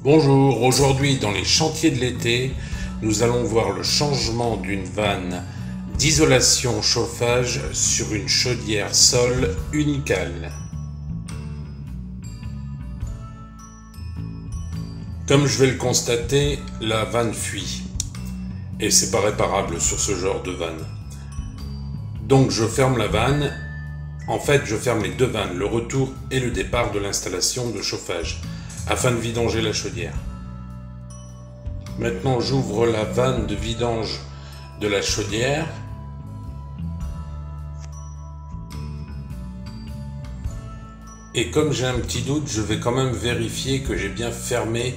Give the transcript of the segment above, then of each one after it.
Bonjour, aujourd'hui dans les chantiers de l'été, nous allons voir le changement d'une vanne d'isolation chauffage sur une chaudière sol Unicale. Comme je vais le constater, la vanne fuit et c'est pas réparable sur ce genre de vanne. Donc je ferme la vanne, en fait je ferme les deux vannes, le retour et le départ de l'installation de chauffage, afin de vidanger la chaudière. Maintenant j'ouvre la vanne de vidange de la chaudière. Et comme j'ai un petit doute, je vais quand même vérifier que j'ai bien fermé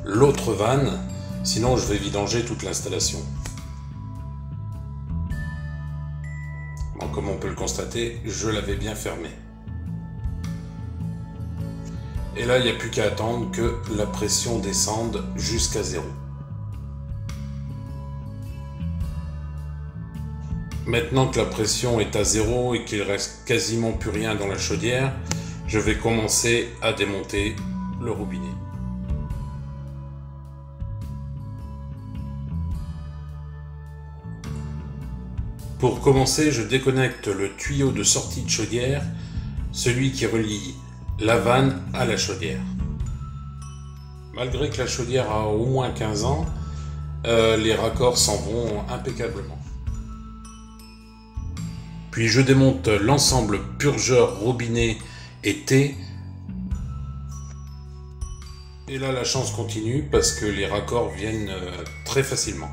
l'autre vanne, sinon je vais vidanger toute l'installation. Bon, comme on peut le constater, je l'avais bien fermé. Et là, il n'y a plus qu'à attendre que la pression descende jusqu'à 0. Maintenant que la pression est à 0 et qu'il reste quasiment plus rien dans la chaudière, je vais commencer à démonter le robinet. Pour commencer, je déconnecte le tuyau de sortie de chaudière, celui qui relie la vanne à la chaudière. Malgré que la chaudière a au moins 15 ans, les raccords s'en vont impeccablement. Puis je démonte l'ensemble purgeur, robinet et thé. Et là, la chance continue parce que les raccords viennent très facilement.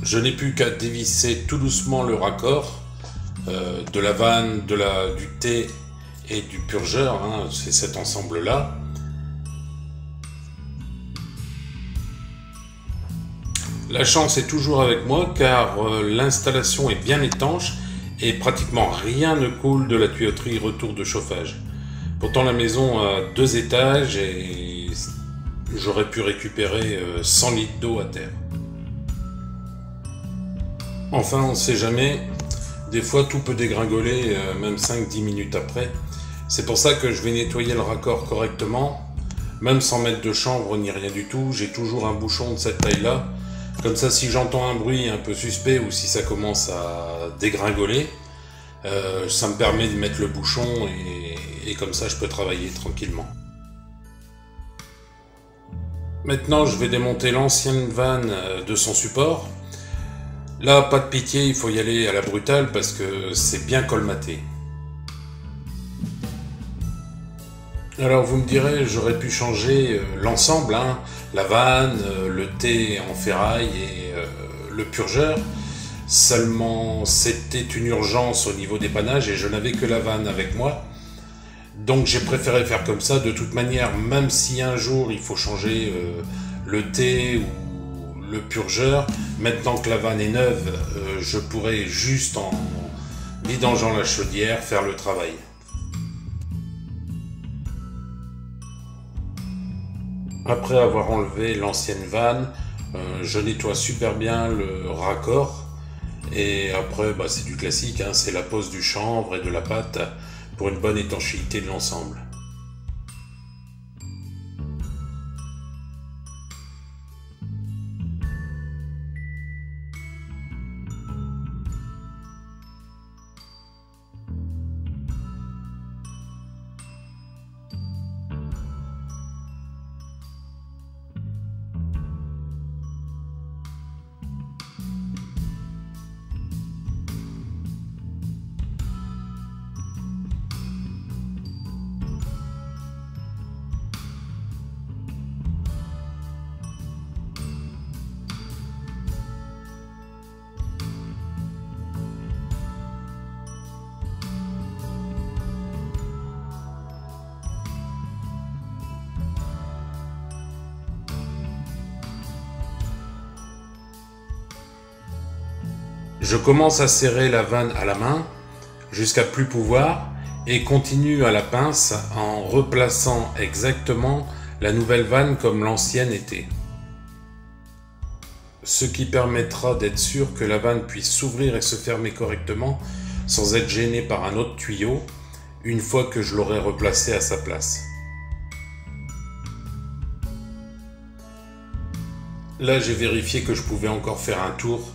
Je n'ai plus qu'à dévisser tout doucement le raccord de la vanne, du thé et du purgeur, hein, c'est cet ensemble-là. La chance est toujours avec moi car l'installation est bien étanche et pratiquement rien ne coule de la tuyauterie retour de chauffage. Pourtant la maison a 2 étages et j'aurais pu récupérer 100 litres d'eau à terre. Enfin, on ne sait jamais, des fois tout peut dégringoler, même 5-10 minutes après. C'est pour ça que je vais nettoyer le raccord correctement, même sans mettre de chanvre ni rien du tout. J'ai toujours un bouchon de cette taille-là. Comme ça, si j'entends un bruit un peu suspect ou si ça commence à dégringoler, ça me permet de mettre le bouchon et comme ça, je peux travailler tranquillement. Maintenant, je vais démonter l'ancienne vanne de son support. Là, pas de pitié, il faut y aller à la brutale parce que c'est bien colmaté. Alors vous me direz, j'aurais pu changer l'ensemble, hein, la vanne, le thé en ferraille et le purgeur. Seulement, c'était une urgence au niveau dépannage et je n'avais que la vanne avec moi. Donc j'ai préféré faire comme ça. De toute manière, même si un jour il faut changer le thé ou le purgeur, maintenant que la vanne est neuve, je pourrais juste en vidangeant la chaudière faire le travail. Après avoir enlevé l'ancienne vanne, je nettoie super bien le raccord et après c'est du classique, hein, c'est la pose du chanvre et de la pâte pour une bonne étanchéité de l'ensemble. Je commence à serrer la vanne à la main jusqu'à plus pouvoir et continue à la pince en replaçant exactement la nouvelle vanne comme l'ancienne était. Ce qui permettra d'être sûr que la vanne puisse s'ouvrir et se fermer correctement sans être gênée par un autre tuyau une fois que je l'aurai replacé à sa place. Là, j'ai vérifié que je pouvais encore faire un tour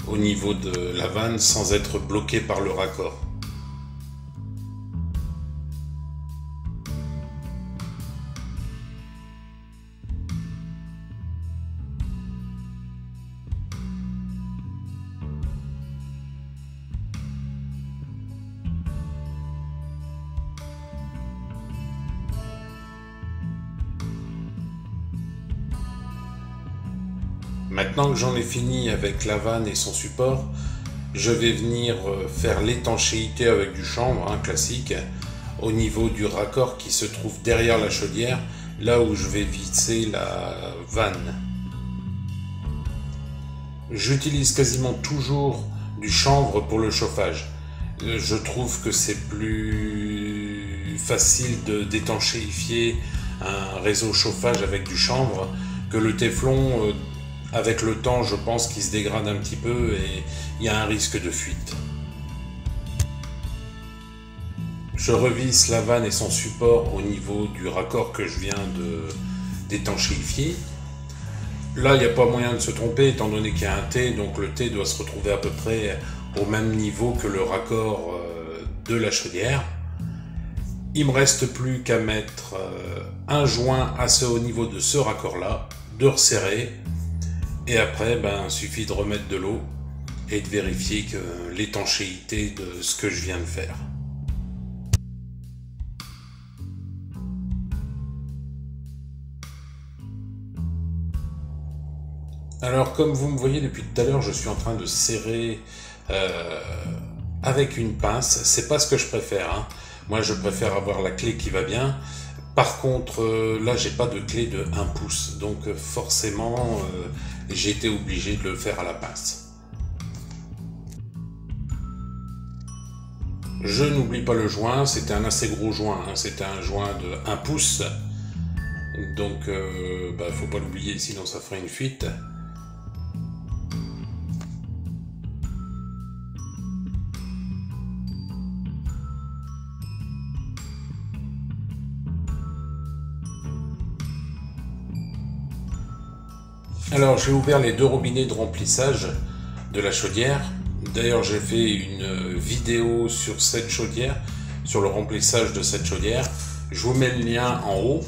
au niveau de la vanne sans être bloqué par le raccord. Maintenant que j'en ai fini avec la vanne et son support, je vais venir faire l'étanchéité avec du chanvre, classique, au niveau du raccord qui se trouve derrière la chaudière, là où je vais visser la vanne. J'utilise quasiment toujours du chanvre pour le chauffage. Je trouve que c'est plus facile d'étanchéifier un réseau chauffage avec du chanvre que le téflon. Avec le temps, je pense qu'il se dégrade un petit peu et il y a un risque de fuite. Je revisse la vanne et son support au niveau du raccord que je viens d'étanchéifier. Là, il n'y a pas moyen de se tromper étant donné qu'il y a un T, donc le T doit se retrouver à peu près au même niveau que le raccord de la chaudière. Il ne me reste plus qu'à mettre un joint au niveau de ce raccord-là, de resserrer. Et après, il suffit de remettre de l'eau et de vérifier que l'étanchéité de ce que je viens de faire. Alors, comme vous me voyez depuis tout à l'heure, je suis en train de serrer avec une pince. C'est pas ce que je préfère. Moi, je préfère avoir la clé qui va bien. Par contre, là, j'ai pas de clé de 1 pouce, donc forcément, j'ai été obligé de le faire à la pince. Je n'oublie pas le joint, c'était un assez gros joint, c'était un joint de 1 pouce, donc faut pas l'oublier, sinon ça ferait une fuite. Alors j'ai ouvert les 2 robinets de remplissage de la chaudière. D'ailleurs j'ai fait une vidéo sur cette chaudière, sur le remplissage de cette chaudière. Je vous mets le lien en haut.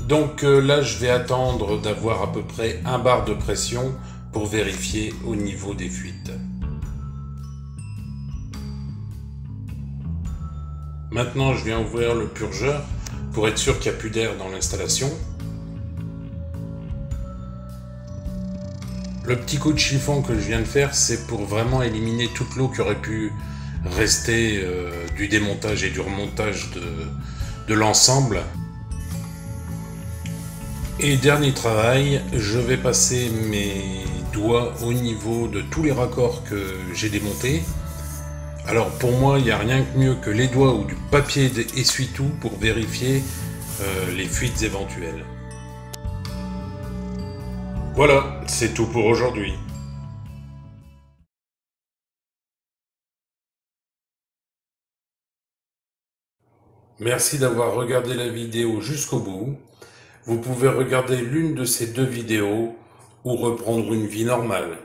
Donc là je vais attendre d'avoir à peu près 1 bar de pression pour vérifier au niveau des fuites. Maintenant je viens ouvrir le purgeur pour être sûr qu'il n'y a plus d'air dans l'installation. Le petit coup de chiffon que je viens de faire, c'est pour vraiment éliminer toute l'eau qui aurait pu rester du démontage et du remontage de l'ensemble. Et dernier travail, je vais passer mes doigts au niveau de tous les raccords que j'ai démontés. Alors pour moi, il n'y a rien de mieux que les doigts ou du papier essuie-tout pour vérifier les fuites éventuelles. Voilà, c'est tout pour aujourd'hui. Merci d'avoir regardé la vidéo jusqu'au bout. Vous pouvez regarder l'une de ces 2 vidéos ou reprendre une vie normale.